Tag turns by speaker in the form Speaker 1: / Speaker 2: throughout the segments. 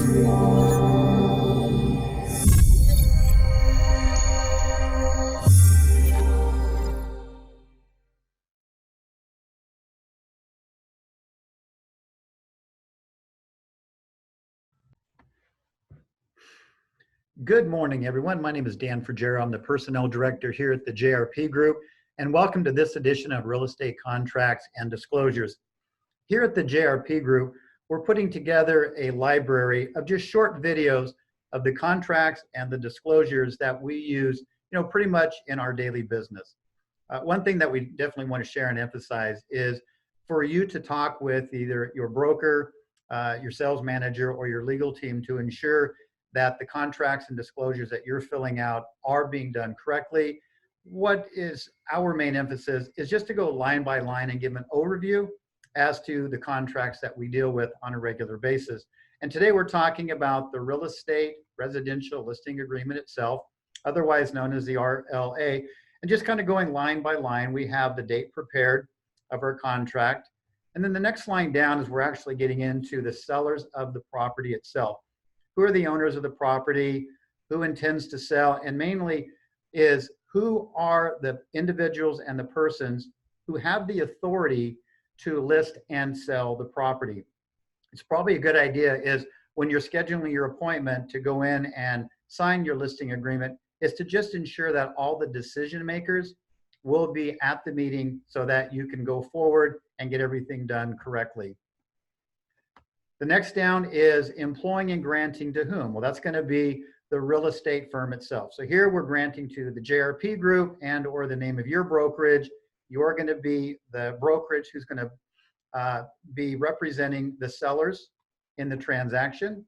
Speaker 1: Good morning, everyone. My name is Dan Frugero. I'm the Personnel Director here at the JRP Group, and welcome to this edition of Real Estate Contracts and Disclosures. Here at the JRP Group, we're putting together a library of just short videos of the contracts and the disclosures that we use, pretty much in our daily business. One thing that we definitely want to share and emphasize is for you to talk with either your broker, your sales manager, or your legal team to ensure that the contracts and disclosures that you're filling out are being done correctly. What is our main emphasis is just to go line by line and give an overview as to the contracts that we deal with on a regular basis. And today we're talking about the Real Estate Residential Listing Agreement itself, otherwise known as the RLA. And just kind of going line by line, we have the date prepared of our contract. And then the next line down is we're actually getting into the sellers of the property itself. Who are the owners of the property, who intends to sell, and mainly is who are the individuals and the persons who have the authority to list and sell the property. It's probably a good idea is when you're scheduling your appointment to go in and sign your listing agreement is to just ensure that all the decision makers will be at the meeting so that you can go forward and get everything done correctly. The next down is employing and granting to whom? Well, that's going to be the real estate firm itself. So here we're granting to the JRP Group and or the name of your brokerage. You're going to be the brokerage who's going to be representing the sellers in the transaction.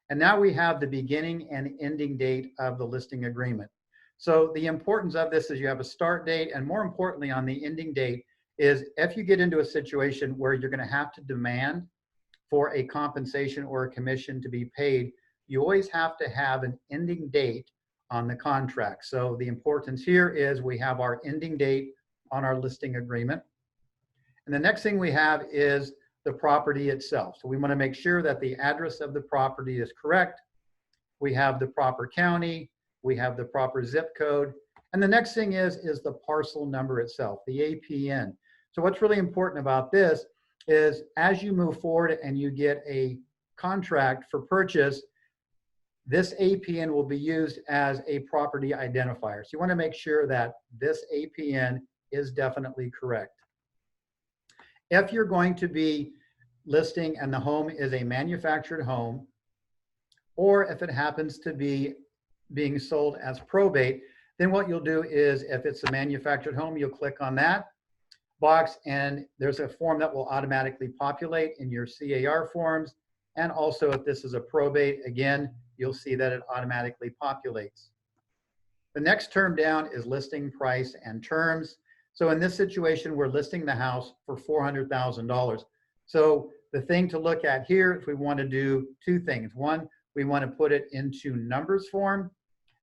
Speaker 1: And now we have the beginning and ending date of the listing agreement. So the importance of this is you have a start date, and more importantly on the ending date is if you get into a situation where you're going to have to demand for a compensation or a commission to be paid, you always have to have an ending date on the contract. So the importance here is we have our ending date on our listing agreement. And the next thing we have is the property itself. So we want to make sure that the address of the property is correct. We have the proper county, we have the proper zip code. And the next thing is the parcel number itself, the APN. So what's really important about this is as you move forward and you get a contract for purchase, this APN will be used as a property identifier. So you want to make sure that this APN is definitely correct. If you're going to be listing and the home is a manufactured home, or if it happens to be being sold as probate, then what you'll do is if it's a manufactured home, you'll click on that box and there's a form that will automatically populate in your CAR forms. And also if this is a probate, again, you'll see that it automatically populates. The next term down is listing price and terms. So in this situation, we're listing the house for $400,000. So the thing to look at here, if we want to do two things. One, we want to put it into numbers form.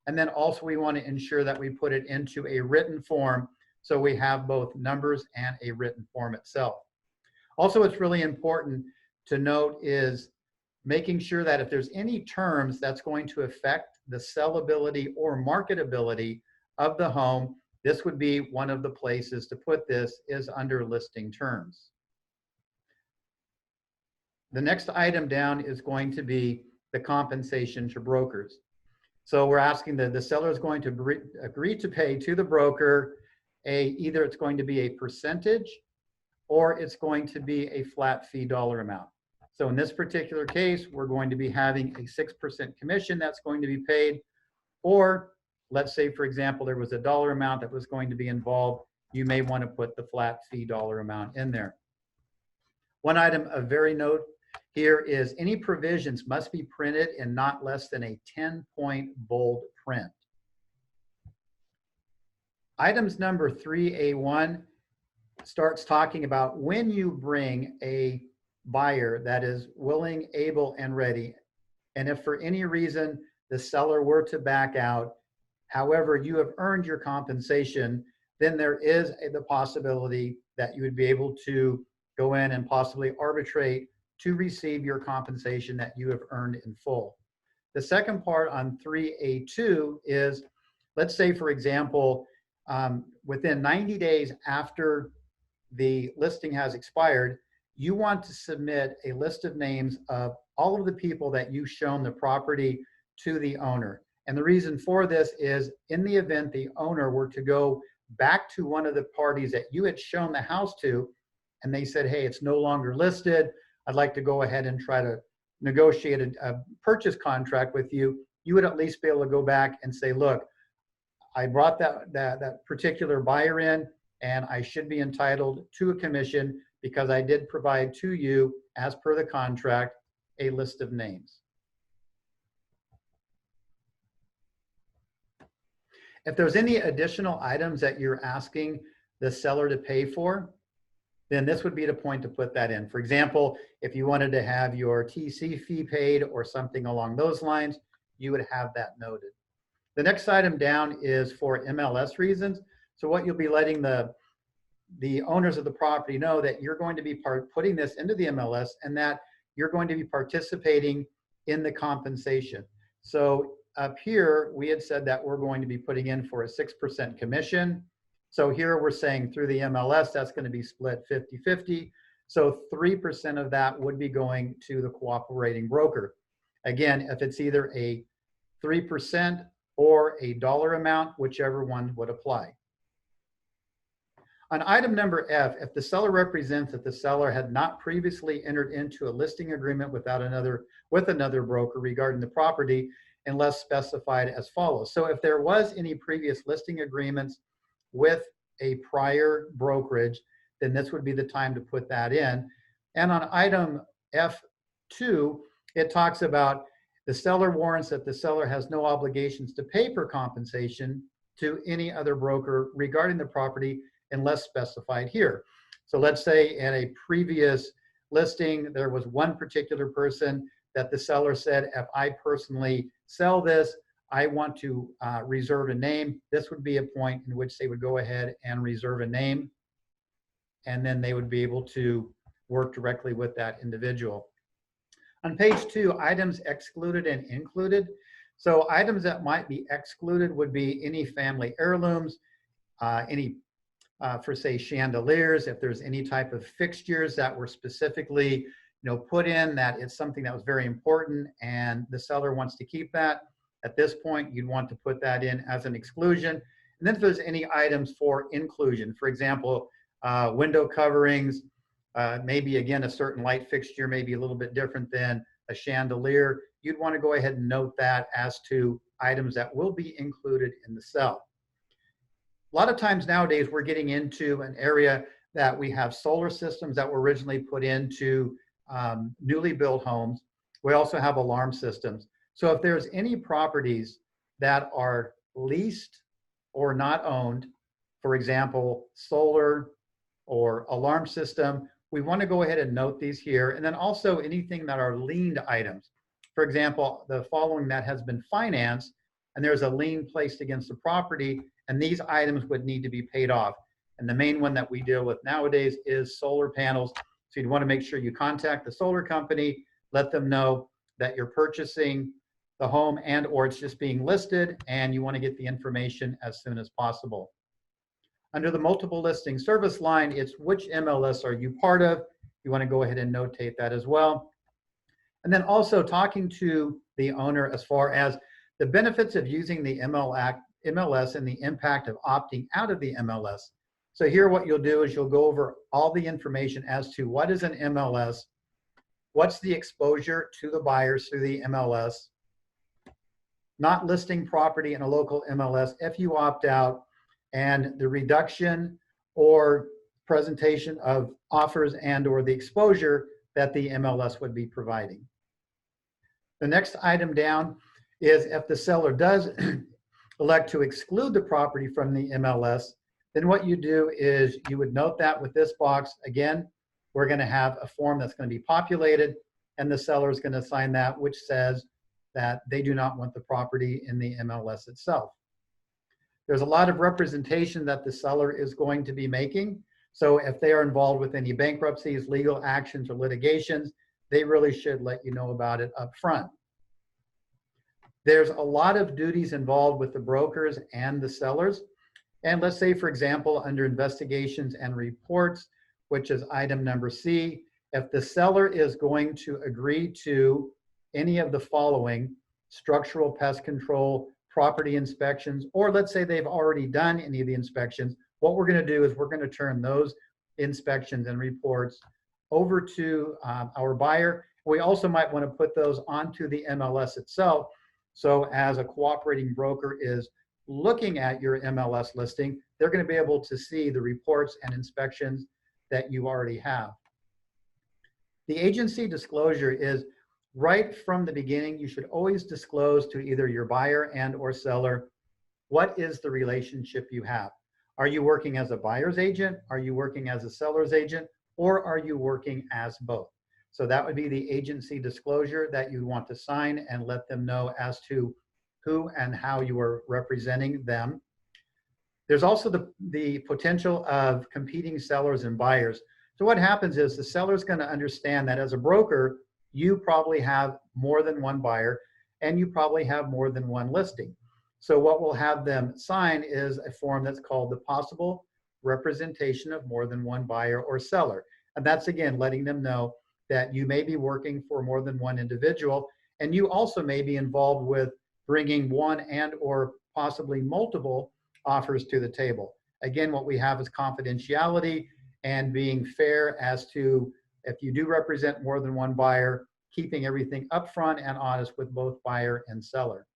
Speaker 1: And then also we want to ensure that we put it into a written form so we have both numbers and a written form itself. Also, what's really important to note is making sure that if there's any terms that's going to affect the sellability or marketability of the home, this would be one of the places to put this is under listing terms. The next item down is going to be the compensation to brokers. So we're asking that the seller is going to agree to pay to the broker either it's going to be a percentage or it's going to be a flat fee dollar amount. So in this particular case, we're going to be having a 6% commission that's going to be paid, or let's say, for example, there was a dollar amount that was going to be involved. You may want to put the flat fee dollar amount in there. One item of very note here is any provisions must be printed in not less than a 10-point bold print. Items number 3A1 starts talking about when you bring a buyer that is willing, able, and ready, and if for any reason the seller were to back out, however, you have earned your compensation, then there is the possibility that you would be able to go in and possibly arbitrate to receive your compensation that you have earned in full. The second part on 3A2 is, let's say, for example, within 90 days after the listing has expired, you want to submit a list of names of all of the people that you've shown the property to the owner. And the reason for this is, in the event the owner were to go back to one of the parties that you had shown the house to, and they said, hey, it's no longer listed, I'd like to go ahead and try to negotiate a purchase contract with you, you would at least be able to go back and say, look, I brought that particular buyer in, and I should be entitled to a commission because I did provide to you, as per the contract, a list of names. If there's any additional items that you're asking the seller to pay for, then this would be the point to put that in. For example, if you wanted to have your TC fee paid or something along those lines, you would have that noted. The next item down is for MLS reasons. So what you'll be letting the owners of the property know that you're going to be putting this into the MLS and that you're going to be participating in the compensation. So up here, we had said that we're going to be putting in for a 6% commission. So here we're saying through the MLS, that's going to be split 50-50. So 3% of that would be going to the cooperating broker. Again, if it's either a 3% or a dollar amount, whichever one would apply. On item number F, if the seller represents that the seller had not previously entered into a listing agreement with another broker regarding the property, unless specified as follows. So if there was any previous listing agreements with a prior brokerage, then this would be the time to put that in. And on item F2, it talks about the seller warrants that the seller has no obligations to pay for compensation to any other broker regarding the property unless specified here. So let's say in a previous listing, there was one particular person that the seller said, if I personally sell this, I want to reserve a name. This would be a point in which they would go ahead and reserve a name, and then they would be able to work directly with that individual. On page 2, items excluded and included. So items that might be excluded would be any family heirlooms, for say chandeliers, if there's any type of fixtures that were specifically put in that it's something that was very important and the seller wants to keep that. At this point, you'd want to put that in as an exclusion. And then if there's any items for inclusion, for example, window coverings, maybe again, a certain light fixture may be a little bit different than a chandelier, you'd want to go ahead and note that as to items that will be included in the sale. A lot of times nowadays, we're getting into an area that we have solar systems that were originally put into newly built homes. We also have alarm systems. So if there's any properties that are leased or not owned, for example, solar or alarm system, we want to go ahead and note these here. And then also anything that are liened items. For example, the following that has been financed and there's a lien placed against the property, and these items would need to be paid off. And the main one that we deal with nowadays is solar panels. So you'd want to make sure you contact the solar company, let them know that you're purchasing the home and or it's just being listed, and you want to get the information as soon as possible. Under the multiple listing service line, it's which MLS are you part of? You want to go ahead and notate that as well. And then also talking to the owner as far as the benefits of using the MLS and the impact of opting out of the MLS. So here what you'll do is you'll go over all the information as to what is an MLS, what's the exposure to the buyers through the MLS, not listing property in a local MLS if you opt out, and the reduction or presentation of offers and or the exposure that the MLS would be providing. The next item down is if the seller does elect to exclude the property from the MLS, then what you do is you would note that with this box. Again, we're going to have a form that's going to be populated, and the seller is going to sign that, which says that they do not want the property in the MLS itself. There's a lot of representation that the seller is going to be making. So if they are involved with any bankruptcies, legal actions, or litigations, they really should let you know about it up front. There's a lot of duties involved with the brokers and the sellers. And let's say, for example, under investigations and reports, which is item number C, if the seller is going to agree to any of the following: structural pest control, property inspections, or let's say they've already done any of the inspections, what we're going to do is we're going to turn those inspections and reports over to our buyer. We also might want to put those onto the MLS itself. So as a cooperating broker is looking at your MLS listing, they're going to be able to see the reports and inspections that you already have. The agency disclosure is right from the beginning. You should always disclose to either your buyer and or seller what is the relationship you have. Are you working as a buyer's agent? Are you working as a seller's agent? Or are you working as both? So that would be the agency disclosure that you want to sign and let them know as to who and how you are representing them. There's also the potential of competing sellers and buyers. So what happens is the seller's going to understand that as a broker, you probably have more than one buyer and you probably have more than one listing. So what we'll have them sign is a form that's called the possible representation of more than one buyer or seller. And that's, again, letting them know that you may be working for more than one individual, and you also may be involved with bringing one and or possibly multiple offers to the table. Again, what we have is confidentiality and being fair as to if you do represent more than one buyer, keeping everything upfront and honest with both buyer and seller.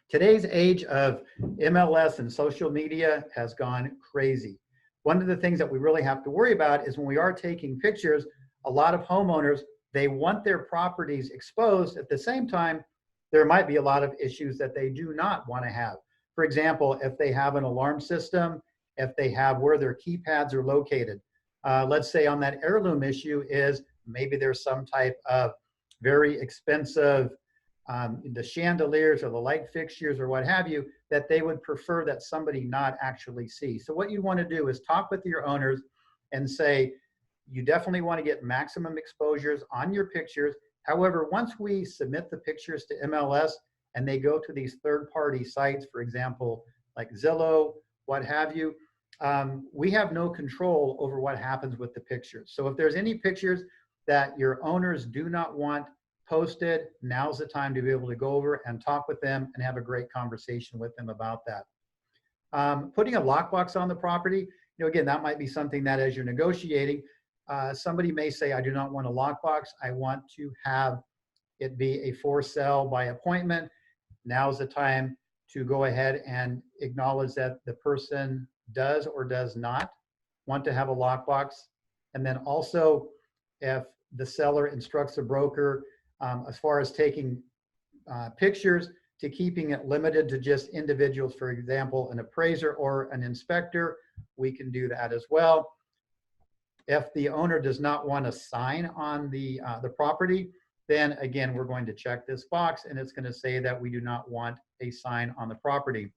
Speaker 1: Today's age of MLS and social media has gone crazy. One of the things that we really have to worry about is when we are taking pictures, a lot of homeowners, they want their properties exposed. At the same time, there might be a lot of issues that they do not want to have. For example, if they have an alarm system, if they have where their keypads are located. Let's say on that heirloom issue is maybe there's some type of very expensive, the chandeliers or the light fixtures or what have you, that they would prefer that somebody not actually see. So what you want to do is talk with your owners and say, you definitely want to get maximum exposures on your pictures. However, once we submit the pictures to MLS and they go to these third-party sites, for example, like Zillow, what have you, we have no control over what happens with the pictures. So if there's any pictures that your owners do not want posted, now's the time to be able to go over and talk with them and have a great conversation with them about that. Putting a lockbox on the property, again, that might be something that as you're negotiating, somebody may say, I do not want a lockbox. I want to have it be a for sale by appointment. Now's the time to go ahead and acknowledge that the person does or does not want to have a lockbox. And then also, if the seller instructs the broker as far as taking pictures, to keeping it limited to just individuals, for example, an appraiser or an inspector, we can do that as well. If the owner does not want to sign on the property, then again, we're going to check this box and it's going to say that we do not want a sign on the property.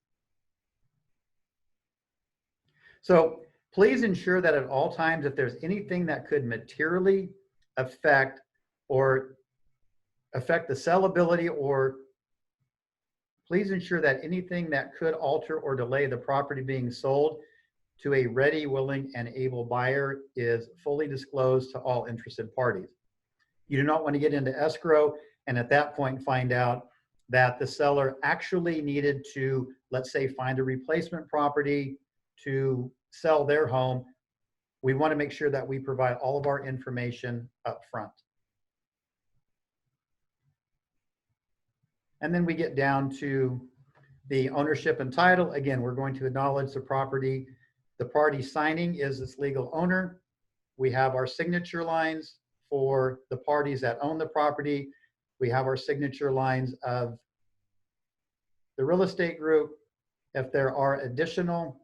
Speaker 1: So please ensure that at all times, if there's anything that could materially affect the sellability, or please ensure that anything that could alter or delay the property being sold to a ready, willing, and able buyer is fully disclosed to all interested parties. You do not want to get into escrow and at that point find out that the seller actually needed to, let's say, find a replacement property to sell their home. We want to make sure that we provide all of our information up front. And then we get down to the ownership and title. Again, we're going to acknowledge the property. The party signing is its legal owner. We have our signature lines for the parties that own the property. We have our signature lines of the real estate group. If there are additional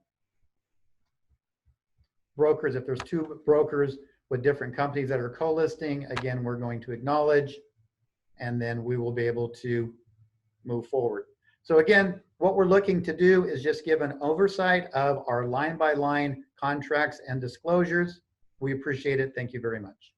Speaker 1: brokers, if there's two brokers with different companies that are co-listing, again, we're going to acknowledge, and then we will be able to move forward. So again, what we're looking to do is just give an oversight of our line-by-line contracts and disclosures. We appreciate it. Thank you very much.